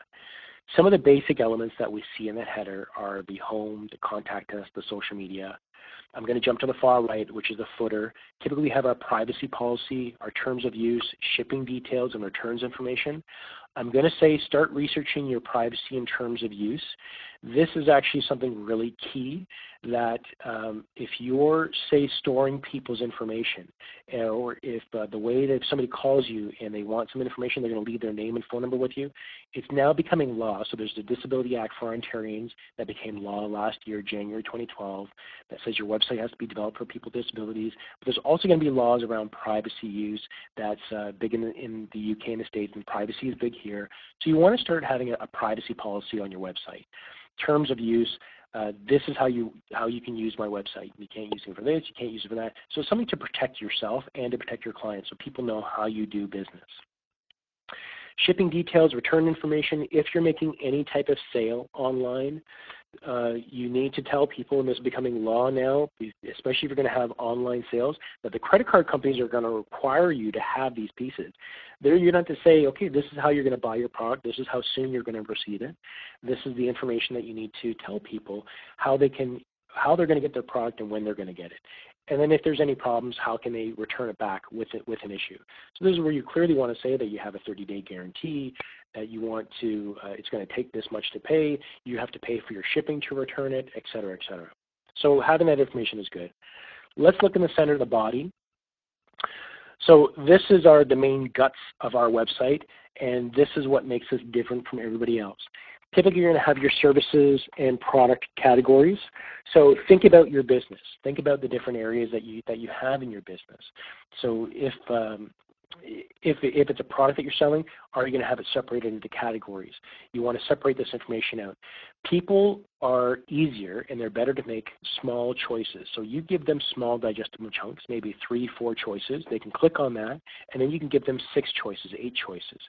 Some of the basic elements that we see in the header are the home, the contact us, the social media. I'm going to jump to the far right, which is the footer. Typically we have our privacy policy, our terms of use, shipping details, and returns information. I'm going to say start researching your privacy and terms of use. This is actually something really key that if you're, say, storing people's information, or if the way that if somebody calls you and they want some information, they're going to leave their name and phone number with you, it's now becoming law. So there's the Disability Act for Ontarians that became law last year, January 2012, that says your website has to be developed for people with disabilities. But there's also going to be laws around privacy use that's big in the UK and the States, and privacy is big here. So you want to start having a privacy policy on your website. Terms of use, this is how you can use my website. You can't use it for this, you can't use it for that. So something to protect yourself and to protect your clients so people know how you do business. Shipping details, return information. If you're making any type of sale online, you need to tell people, and this is becoming law now, especially if you're going to have online sales, that the credit card companies are going to require you to have these pieces. You're going to have to say, okay, this is how you're going to buy your product. This is how soon you're going to receive it. This is the information that you need to tell people how they're going to get their product and when they're going to get it. And then if there's any problems, how can they return it back with an issue? So this is where you clearly want to say that you have a 30-day guarantee, that you want to, it's going to take this much to pay, you have to pay for your shipping to return it, et cetera, et cetera. So having that information is good. Let's look in the center of the body. So this is the main guts of our website, and this is what makes us different from everybody else. Typically, you're going to have your services and product categories. So think about your business. Think about the different areas that you have in your business. So if it's a product that you're selling, are you going to have it separated into categories? You want to separate this information out. People are easier and they're better to make small choices. So you give them small digestible chunks, maybe 3, 4 choices. They can click on that, and then you can give them 6 choices, 8 choices.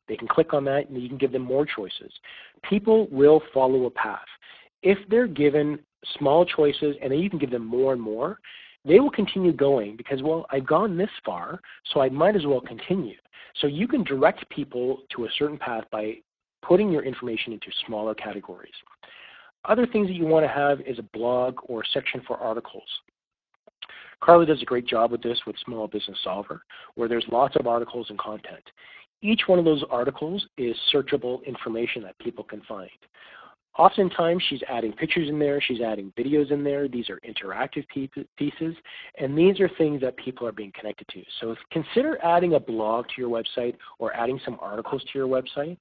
They can click on that, and you can give them more choices. People will follow a path. If they're given small choices and then you can give them more and more, they will continue going because, well, I've gone this far, so I might as well continue. So you can direct people to a certain path by putting your information into smaller categories. Other things that you want to have is a blog or a section for articles. Carla does a great job with this with Small Business Solver, where there's lots of articles and content. Each one of those articles is searchable information that people can find. Oftentimes, she's adding pictures in there, she's adding videos in there. These are interactive pieces, and these are things that people are being connected to. So consider adding a blog to your website or adding some articles to your website,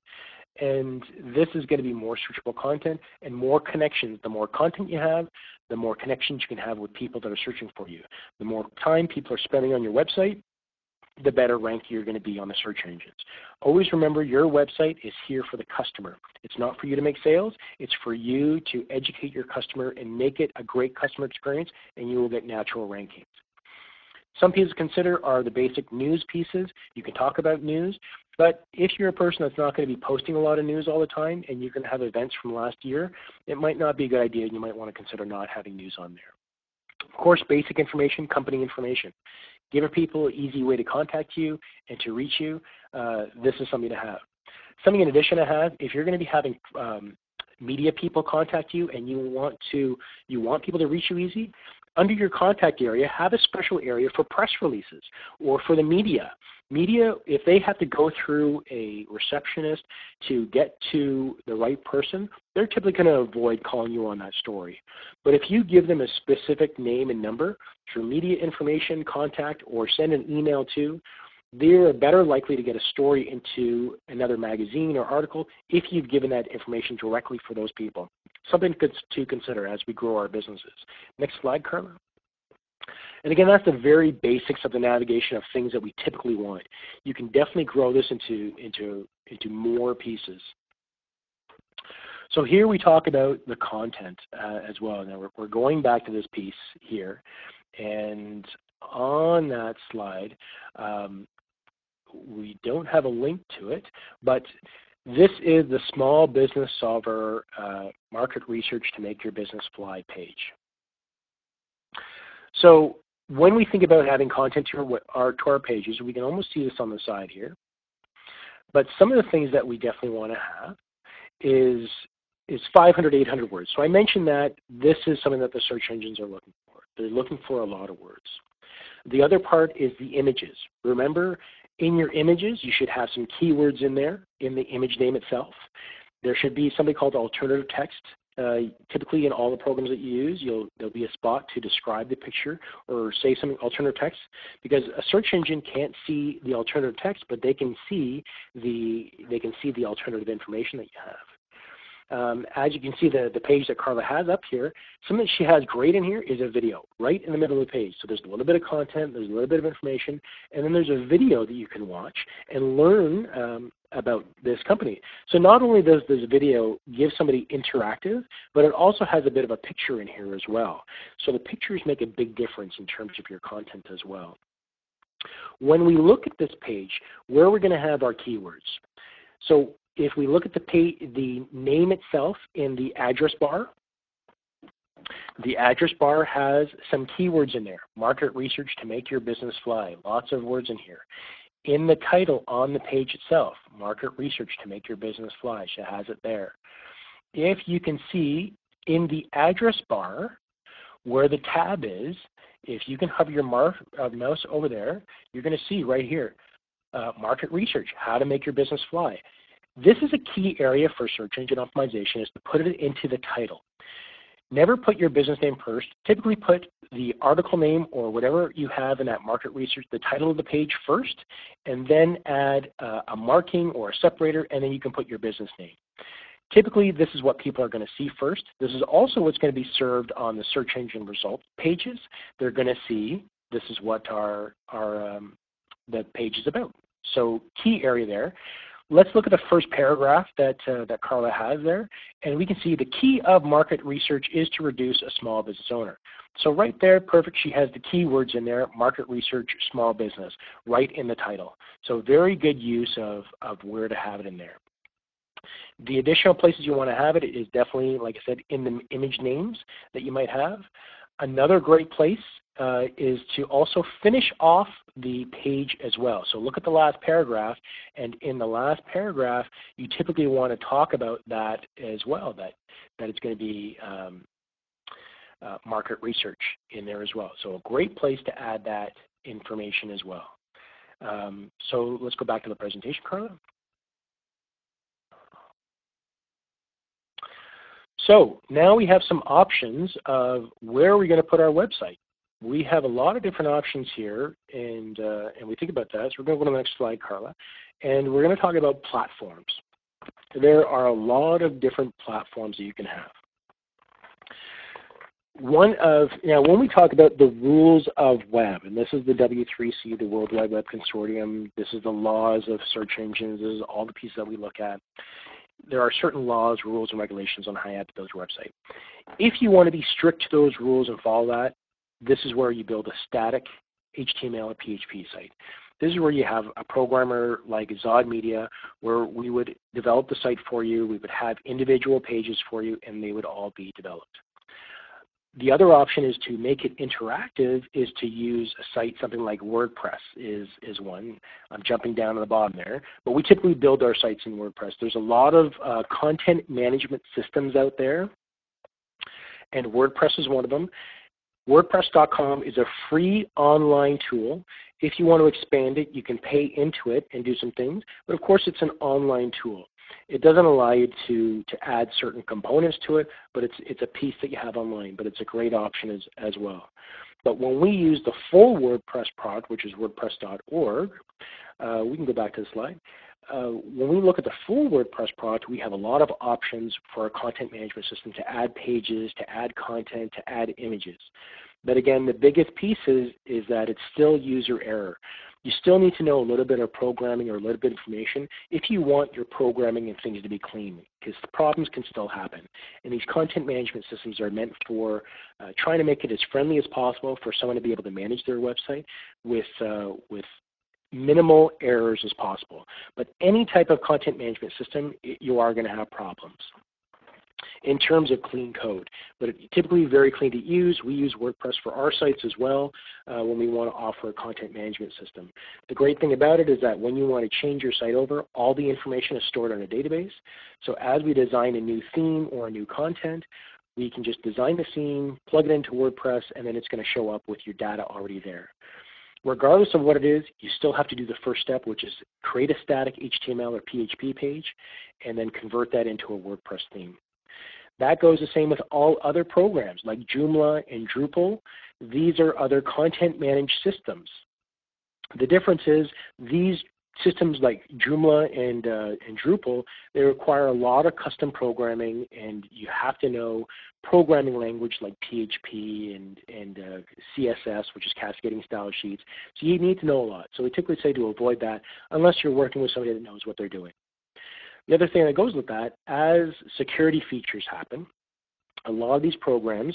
and this is going to be more searchable content and more connections. The more content you have, the more connections you can have with people that are searching for you. The more time people are spending on your website, the better rank you're going to be on the search engines. Always remember, your website is here for the customer. It's not for you to make sales. It's for you to educate your customer and make it a great customer experience, and you will get natural rankings. Some pieces to consider are the basic news pieces. You can talk about news, but if you're a person that's not going to be posting a lot of news all the time and you're going to have events from last year, it might not be a good idea, and you might want to consider not having news on there. Of course, basic information, company information. Give people an easy way to contact you and to reach you. This is something to have. Something in addition to have, if you're going to be having media people contact you and you want people to reach you easy, under your contact area, have a special area for press releases or for the media. Media, if they have to go through a receptionist to get to the right person, they're typically going to avoid calling you on that story. But if you give them a specific name and number through media information, contact, or send an email to, they're better likely to get a story into another magazine or article if you've given that information directly for those people. Something to consider as we grow our businesses. Next slide, Carla. And again, that's the very basics of the navigation of things that we typically want. You can definitely grow this into more pieces. So here we talk about the content as well. Now we're going back to this piece here, and on that slide, we don't have a link to it, but this is the Small Business Solver Market Research to Make Your Business Fly page. So when we think about adding content to our pages, we can almost see this on the side here. But some of the things that we definitely want to have is 500, 800 words. So I mentioned that this is something that the search engines are looking for. They're looking for a lot of words. The other part is the images. Remember, in your images, you should have some keywords in there in the image name itself. There should be something called alternative text. Typically in all the programs that you use, there'll be a spot to describe the picture or say something alternative text, because a search engine can't see the alternative text, but they can see the alternative information that you have. As you can see, the page that Carla has up here, something that she has great in here is a video right in the middle of the page. So there's a little bit of content, there's a little bit of information, and then there's a video that you can watch and learn about this company. So not only does this video give somebody interactive, but it also has a bit of a picture in here as well. So the pictures make a big difference in terms of your content as well. When we look at this page, where are we going to have our keywords? So if we look at the name itself in the address bar has some keywords in there. Market research to make your business fly. Lots of words in here. In the title on the page itself, market research to make your business fly. She has it there. If you can see in the address bar where the tab is, if you can hover your mouse over there, you're going to see right here, market research, how to make your business fly. This is a key area for search engine optimization, is to put it into the title. Never put your business name first. Typically put the article name or whatever you have in that market research, the title of the page first, and then add a marking or a separator, and then you can put your business name. Typically, this is what people are going to see first. This is also what's going to be served on the search engine result pages. They're going to see this is what the page is about. So key area there. Let's look at the first paragraph that Carla has there, and we can see the key of market research is to reduce a small business owner. So right there, perfect, she has the keywords in there, market research, small business, right in the title. So very good use of where to have it in there. The additional places you want to have it is definitely, like I said, in the image names that you might have. Another great place is to also finish off the page as well. So look at the last paragraph, and in the last paragraph, you typically want to talk about that as well, that it's going to be market research in there as well. So a great place to add that information as well. So let's go back to the presentation, Carla. So now we have some options of where are we going to put our website. We have a lot of different options here, and we think about that. So we're going to go to the next slide, Carla, and we're going to talk about platforms. There are a lot of different platforms that you can have. When we talk about the rules of web, and this is the W3C, the World Wide Web Consortium, this is the laws of search engines, this is all the pieces that we look at. There are certain laws, rules, and regulations on how you have to build your website. If you want to be strict to those rules and follow that, this is where you build a static HTML or PHP site. This is where you have a programmer like Zod Media, where we would develop the site for you, we would have individual pages for you, and they would all be developed. The other option is to make it interactive, is to use a site, something like WordPress is one. I'm jumping down to the bottom there. But we typically build our sites in WordPress. There's a lot of content management systems out there, and WordPress is one of them. WordPress.com is a free online tool. If you want to expand it, you can pay into it and do some things. But of course, it's an online tool. It doesn't allow you to add certain components to it, but it's a piece that you have online, but it's a great option as well. But when we use the full WordPress product, which is wordpress.org, we can go back to the slide. When we look at the full WordPress product, we have a lot of options for our content management system to add pages, to add content, to add images. But again, the biggest piece is that it's still user error. You still need to know a little bit of programming or a little bit of information if you want your programming and things to be clean, because the problems can still happen. And these content management systems are meant for trying to make it as friendly as possible for someone to be able to manage their website with minimal errors as possible. But any type of content management system, you are going to have problems in terms of clean code. But it's typically very clean to use. We use WordPress for our sites as well when we want to offer a content management system. The great thing about it is that when you want to change your site over, all the information is stored on a database. So as we design a new theme or a new content, we can just design the theme, plug it into WordPress, and then it's going to show up with your data already there. Regardless of what it is, you still have to do the first step, which is create a static HTML or PHP page, and then convert that into a WordPress theme. That goes the same with all other programs like Joomla and Drupal. These are other content managed systems. The difference is these systems like Joomla and Drupal, they require a lot of custom programming, and you have to know programming language like PHP and CSS, which is cascading style sheets. So you need to know a lot. So we typically say to avoid that unless you're working with somebody that knows what they're doing. The other thing that goes with that, as security features happen, a lot of these programs,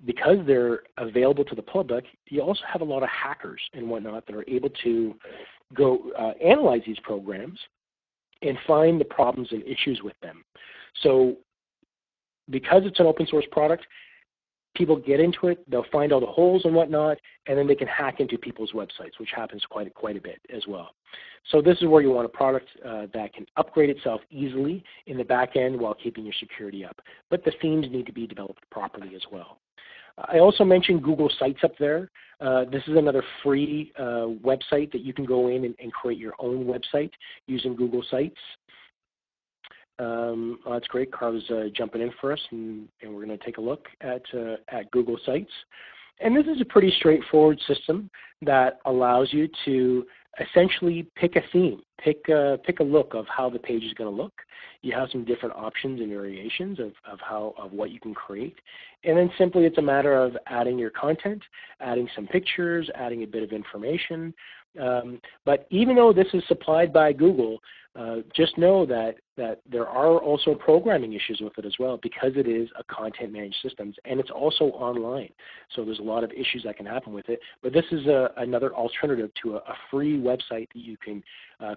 because they're available to the public, you also have a lot of hackers and whatnot that are able to go analyze these programs and find the problems and issues with them. So because it's an open source product, people get into it, they'll find all the holes and whatnot, and then they can hack into people's websites, which happens quite a bit as well. So this is where you want a product that can upgrade itself easily in the back end while keeping your security up. But the themes need to be developed properly as well. I also mentioned Google Sites up there. This is another free website that you can go in and create your own website using Google Sites. That's great. Carla's jumping in for us, and we're going to take a look at Google Sites. And this is a pretty straightforward system that allows you to essentially pick a theme, pick a look of how the page is going to look. You have some different options and variations of what you can create, and then simply it's a matter of adding your content, adding some pictures, adding a bit of information. But even though this is supplied by Google, just know that there are also programming issues with it as well, because it is a content managed system, and it's also online. So there's a lot of issues that can happen with it. But this is another alternative to a free website that you can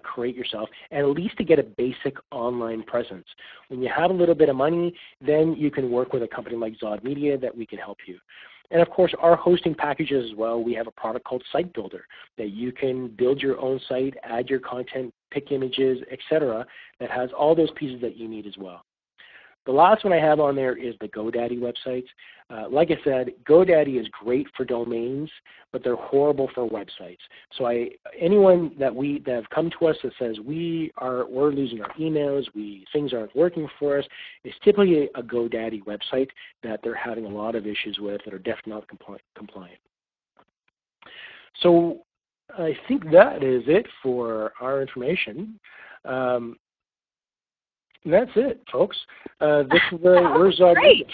create yourself, and at least to get a basic online presence. When you have a little bit of money, then you can work with a company like Zod Media that we can help you. And of course, our hosting packages as well, we have a product called Site Builder that you can build your own site, add your content, pick images, etc., that has all those pieces that you need as well. The last one I have on there is the GoDaddy websites. Like I said, GoDaddy is great for domains, but they're horrible for websites. So anyone that have come to us that says we're losing our emails, things aren't working for us, it's typically a GoDaddy website that they're having a lot of issues with that are definitely not compliant. So I think that is it for our information. And that's it, folks. This is we're Zod. Great.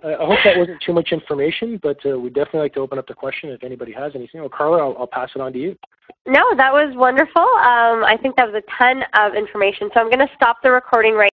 I hope that wasn't too much information, but we'd definitely like to open up the question if anybody has anything. Well, Carla, I'll pass it on to you. No, that was wonderful. I think that was a ton of information. So I'm going to stop the recording right